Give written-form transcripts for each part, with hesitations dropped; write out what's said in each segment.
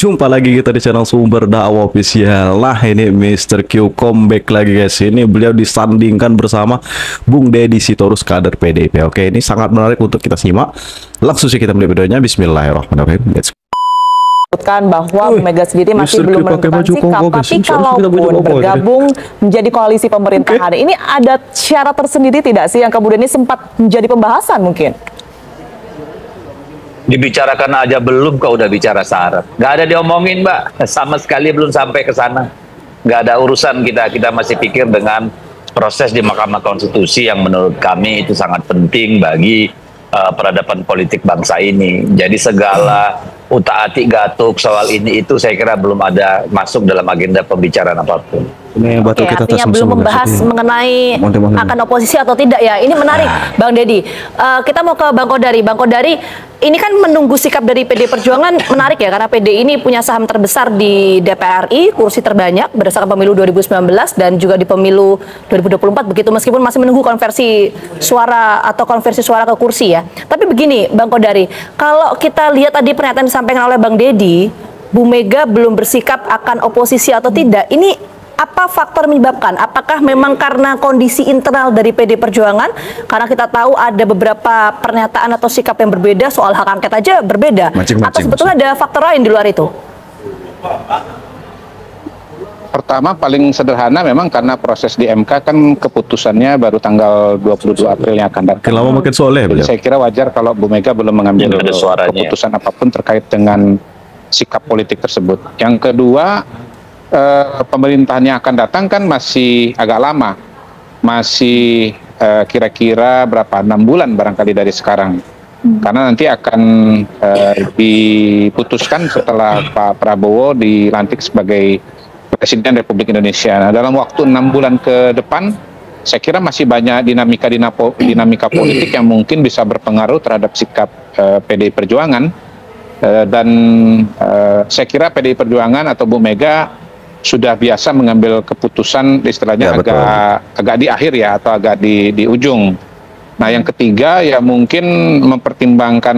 Jumpa lagi kita di channel Sumber Dakwah Official. Nah, ini Mr. Q comeback lagi guys. Ini beliau disandingkan bersama Bung Deddy Sitorus kader PDIP. Oke, ini sangat menarik untuk kita simak. Langsung sih kita melihat videonya. Bismillahirrahmanirrahim. Let's go. Bahwa Mega sendiri masih belum menentukan sikap, tapi kalaupun bergabung menjadi koalisi pemerintahan, ini ada syarat tersendiri tidak sih yang kemudian ini sempat menjadi pembahasan mungkin? Dibicarakan aja belum, kau udah bicara syarat. Nggak ada diomongin, Mbak. Sama sekali belum sampai ke sana. Nggak ada urusan kita. Kita masih pikir dengan proses di Mahkamah Konstitusi yang menurut kami itu sangat penting bagi peradaban politik bangsa ini. Jadi segala utak-atik gatuk soal ini itu saya kira belum ada masuk dalam agenda pembicaraan apapun. Ini Oke, artinya belum membahas mengenai akan oposisi atau tidak ya. Ini menarik, Bang Deddy. Kita mau ke Bang Kodari. Bang Kodari, ini kan menunggu sikap dari PD Perjuangan menarik ya, karena PD ini punya saham terbesar di DPR RI, kursi terbanyak berdasarkan pemilu 2019 dan juga di pemilu 2024 begitu, meskipun masih menunggu konversi suara atau konversi suara ke kursi ya. Tapi begini, Bang Kodari, kalau kita lihat tadi pernyataan disampaikan oleh Bang Deddy, Bu Mega belum bersikap akan oposisi atau tidak. Ini apa faktor menyebabkan? Apakah memang karena kondisi internal dari PD Perjuangan? Karena kita tahu ada beberapa pernyataan atau sikap yang berbeda soal hak angket aja berbeda. Atau sebetulnya ada faktor lain di luar itu? Pertama, paling sederhana memang karena proses di MK kan keputusannya baru tanggal 22 April yang akan datang. Lama makin soleh beliau. Saya kira wajar kalau Bu Mega belum mengambil keputusan apapun terkait dengan sikap politik tersebut. Yang kedua, pemerintahan yang akan datang kan masih agak lama, masih kira-kira berapa, 6 bulan barangkali dari sekarang, karena nanti akan diputuskan setelah Pak Prabowo dilantik sebagai Presiden Republik Indonesia. Nah, dalam waktu 6 bulan ke depan, saya kira masih banyak dinamika politik yang mungkin bisa berpengaruh terhadap sikap PDI Perjuangan, dan saya kira PDI Perjuangan atau Bu Mega sudah biasa mengambil keputusan istilahnya ya, agak di akhir ya, atau agak di ujung. Nah, yang ketiga ya mungkin mempertimbangkan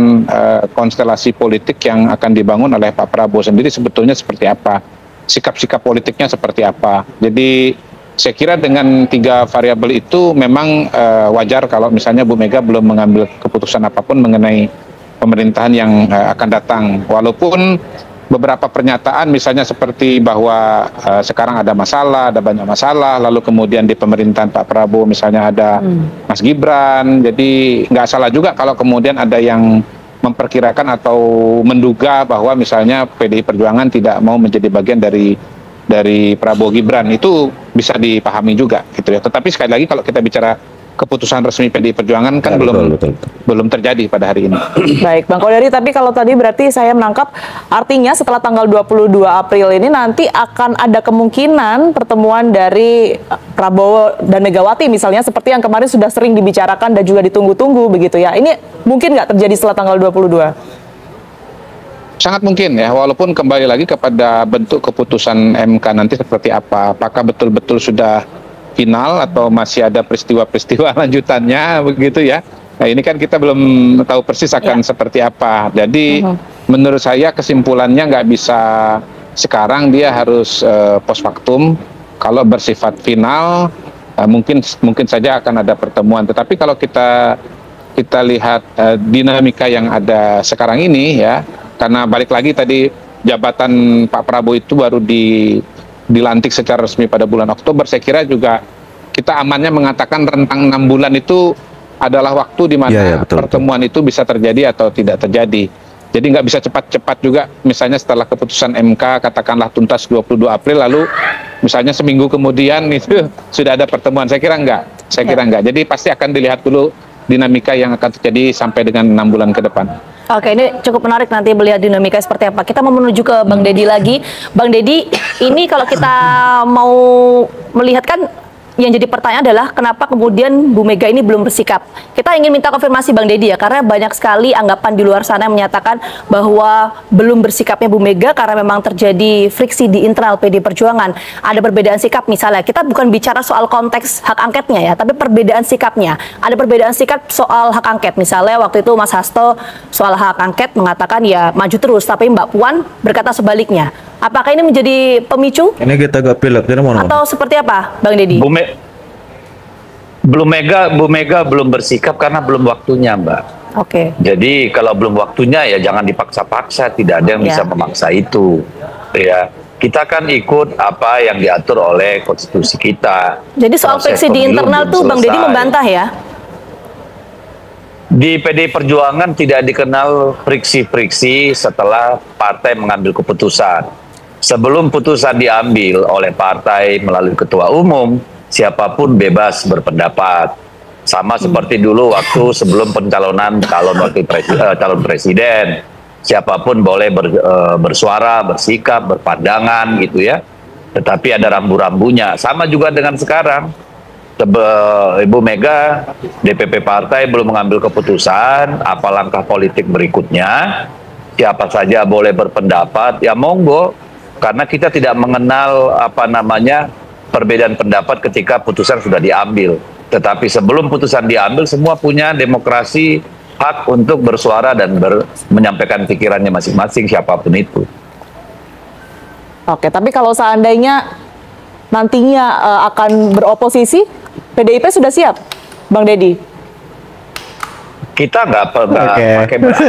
konstelasi politik yang akan dibangun oleh Pak Prabowo sendiri sebetulnya seperti apa, sikap-sikap politiknya seperti apa. Jadi saya kira dengan 3 variabel itu memang wajar kalau misalnya Bu Mega belum mengambil keputusan apapun mengenai pemerintahan yang akan datang. Walaupun beberapa pernyataan misalnya seperti bahwa sekarang ada masalah, ada banyak masalah, lalu kemudian di pemerintahan Pak Prabowo misalnya ada Mas Gibran, jadi nggak salah juga kalau kemudian ada yang memperkirakan atau menduga bahwa misalnya PDI Perjuangan tidak mau menjadi bagian dari Prabowo Gibran, itu bisa dipahami juga gitu ya. Tetapi sekali lagi kalau kita bicara keputusan resmi PDI Perjuangan kan ya, belum terjadi pada hari ini. Baik, Bang Kodari, tapi kalau tadi berarti saya menangkap artinya setelah tanggal 22 April ini nanti akan ada kemungkinan pertemuan dari Prabowo dan Megawati misalnya, seperti yang kemarin sudah sering dibicarakan dan juga ditunggu-tunggu begitu ya. Ini mungkin nggak terjadi setelah tanggal 22? Sangat mungkin ya, walaupun kembali lagi kepada bentuk keputusan MK nanti seperti apa. Apakah betul-betul sudah final atau masih ada peristiwa-peristiwa lanjutannya begitu ya. Nah, ini kan kita belum tahu persis akan seperti apa. Jadi menurut saya kesimpulannya nggak bisa sekarang, dia harus post factum. Kalau bersifat final mungkin saja akan ada pertemuan. Tetapi kalau kita lihat dinamika yang ada sekarang ini ya, karena balik lagi tadi jabatan Pak Prabowo itu baru dilantik secara resmi pada bulan Oktober, saya kira juga kita amannya mengatakan rentang 6 bulan itu adalah waktu di mana pertemuan itu bisa terjadi atau tidak terjadi. Jadi nggak bisa cepat-cepat juga, misalnya setelah keputusan MK katakanlah tuntas 22 April lalu misalnya seminggu kemudian itu sudah ada pertemuan. Saya kira enggak. Jadi pasti akan dilihat dulu dinamika yang akan terjadi sampai dengan 6 bulan ke depan. Oke, ini cukup menarik nanti melihat dinamika seperti apa. Kita mau menuju ke Bang Deddy lagi. Bang Deddy, ini kalau kita mau melihat kan yang jadi pertanyaan adalah kenapa kemudian Bu Mega ini belum bersikap. Kita ingin minta konfirmasi Bang Deddy ya, karena banyak sekali anggapan di luar sana yang menyatakan bahwa belum bersikapnya Bu Mega karena memang terjadi friksi di internal PD Perjuangan. Ada perbedaan sikap misalnya, kita bukan bicara soal konteks hak angketnya ya, tapi perbedaan sikapnya. Ada perbedaan sikap soal hak angket. Misalnya waktu itu Mas Hasto soal hak angket mengatakan ya maju terus, tapi Mbak Puan berkata sebaliknya. Apakah ini menjadi pemicu? Ini kita agak pilek, Atau seperti apa, Bang Deddy? Bu Mega belum bersikap karena belum waktunya, Mbak. Oke. Jadi kalau belum waktunya ya jangan dipaksa-paksa, tidak ada yang bisa memaksa itu. Ya, kita kan ikut apa yang diatur oleh konstitusi kita. Jadi soal friksi di internal tuh Bang Deddy membantah ya? Di PD Perjuangan tidak dikenal friksi-friksi setelah partai mengambil keputusan. Sebelum putusan diambil oleh partai melalui ketua umum, siapapun bebas berpendapat. Sama seperti dulu waktu sebelum pencalonan calon presiden. Siapapun boleh bersuara, bersikap, berpandangan gitu ya. Tetapi ada rambu-rambunya. Sama juga dengan sekarang. Ibu Mega, DPP partai belum mengambil keputusan apa langkah politik berikutnya. Siapa saja boleh berpendapat, ya monggo. Karena kita tidak mengenal perbedaan pendapat ketika putusan sudah diambil. Tetapi sebelum putusan diambil, semua punya demokrasi, hak untuk bersuara dan menyampaikan pikirannya masing-masing siapapun itu. Oke, tapi kalau seandainya nantinya akan beroposisi, PDIP sudah siap, Bang Deddy? Kita nggak pakai bahasa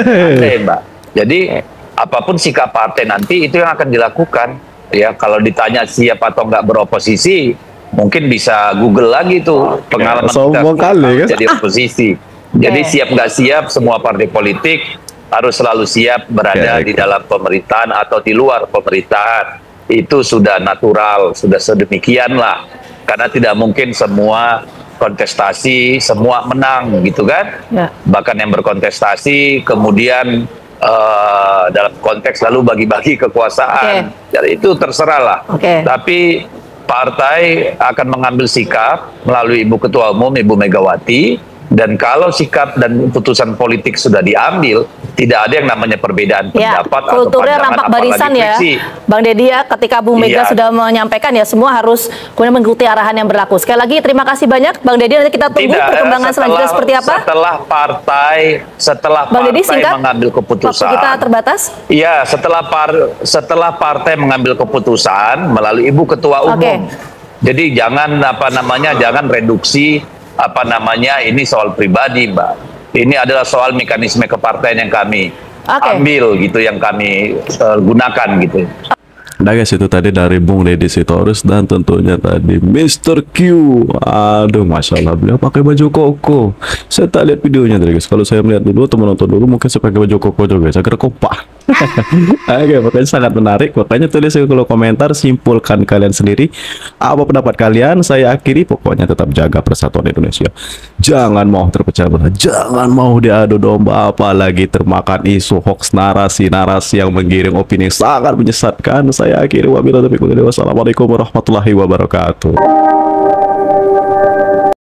Mbak. Jadi apapun sikap partai nanti itu yang akan dilakukan. Ya, kalau ditanya siap atau nggak beroposisi, mungkin bisa Google lagi tuh pengalaman kita jadi oposisi. Jadi siap nggak siap, semua partai politik harus selalu siap berada di dalam pemerintahan atau di luar pemerintahan. Itu sudah natural, sudah sedemikian lah. Karena tidak mungkin semua kontestasi, semua menang gitu kan. Bahkan yang berkontestasi kemudian dalam konteks lalu bagi-bagi kekuasaan. Jadi itu terserah lah. Tapi partai akan mengambil sikap melalui Ibu Ketua Umum, Ibu Megawati. Dan kalau sikap dan putusan politik sudah diambil, tidak ada yang namanya perbedaan pendapat atau kulturnya rampak barisan ya, Bang Deddy ya. Ketika Bu Mega sudah menyampaikan ya semua harus kemudian mengikuti arahan yang berlaku. Sekali lagi terima kasih banyak Bang Deddy. Nanti kita tunggu perkembangan selanjutnya seperti apa. Setelah Bang Deddy, partai mengambil keputusan. Waktu kita terbatas. Iya, setelah partai mengambil keputusan melalui Ibu Ketua Umum. Jadi jangan jangan reduksi ini soal pribadi, Mbak. Ini adalah soal mekanisme kepartaian yang kami ambil gitu, yang kami gunakan gitu. Nah guys, itu tadi dari Bung Deddy Sitorus dan tentunya tadi Mr. Q. Aduh, Masya Allah, beliau pakai baju koko. Saya tak lihat videonya tadi guys. Kalau saya melihat dulu, teman nonton dulu, mungkin saya pakai baju koko juga. Saya kira kopak. Oke, makanya sangat menarik. Makanya tulis di kolom komentar, simpulkan kalian sendiri apa pendapat kalian. Saya akhiri, pokoknya tetap jaga persatuan Indonesia. Jangan mau terpecah belah, jangan mau diadu domba, apalagi termakan isu hoax, narasi-narasi yang menggiring opini yang sangat menyesatkan. Saya akhiri, wabillahi taufiq wal hidayah. Wassalamualaikum warahmatullahi wabarakatuh.